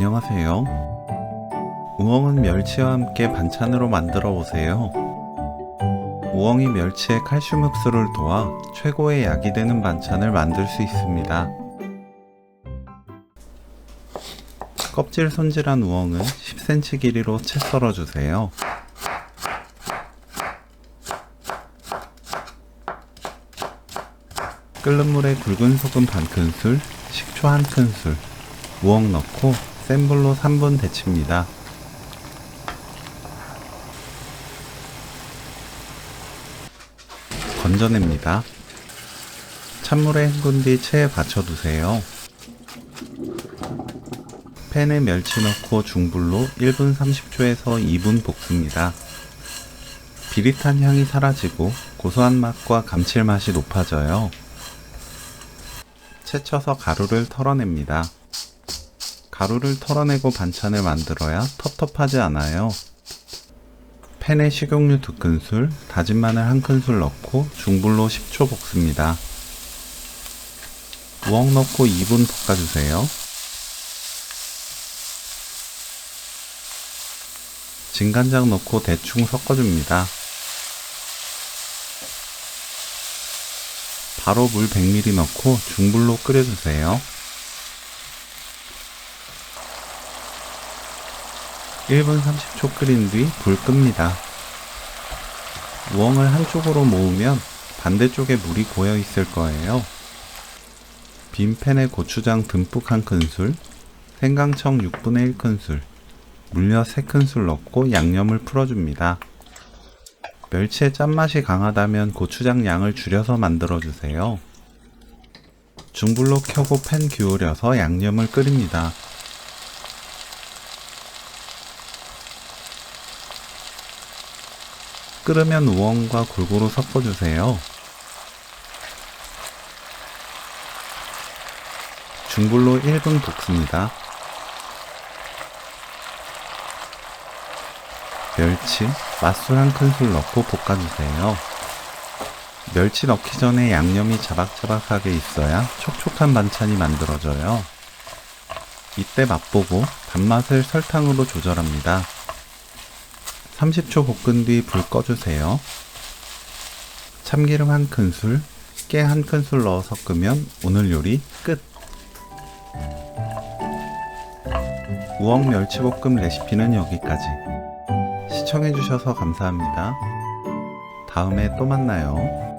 안녕하세요. 우엉은 멸치와 함께 반찬으로 만들어 보세요. 우엉이 멸치의 칼슘 흡수를 도와 최고의 약이 되는 반찬을 만들 수 있습니다. 껍질 손질한 우엉은 10cm 길이로 채 썰어 주세요. 끓는 물에 굵은 소금 반큰술, 식초 1큰술, 우엉 넣고 센 불로 3분 데칩니다. 건져냅니다. 찬물에 헹군 뒤 체에 받쳐두세요. 팬에 멸치 넣고 중불로 1분 30초에서 2분 볶습니다. 비릿한 향이 사라지고 고소한 맛과 감칠맛이 높아져요. 채쳐서 가루를 털어냅니다. 가루를 털어내고 반찬을 만들어야 텁텁하지 않아요. 팬에 식용유 2큰술, 다진 마늘 1큰술 넣고 중불로 10초 볶습니다. 우엉 넣고 2분 볶아주세요. 진간장 넣고 대충 섞어줍니다. 바로 물 100ml 넣고 중불로 끓여주세요. 1분 30초 끓인 뒤 불 끕니다. 우엉을 한쪽으로 모으면 반대쪽에 물이 고여 있을 거예요. 빈 팬에 고추장 듬뿍 1큰술, 생강청 6분의 1큰술, 물엿 3큰술 넣고 양념을 풀어줍니다. 멸치의 짠맛이 강하다면 고추장 양을 줄여서 만들어주세요. 중불로 켜고 팬 기울여서 양념을 끓입니다. 끓으면 우엉과 골고루 섞어주세요. 중불로 1분 볶습니다. 멸치, 맛술 1큰술 넣고 볶아주세요. 멸치 넣기 전에 양념이 자박자박하게 있어야 촉촉한 반찬이 만들어져요. 이때 맛보고 단맛을 설탕으로 조절합니다. 30초 볶은 뒤 불 꺼주세요. 참기름 1큰술, 깨 1큰술 넣어 섞으면 오늘 요리 끝! 우엉 멸치볶음 레시피는 여기까지. 시청해주셔서 감사합니다. 다음에 또 만나요.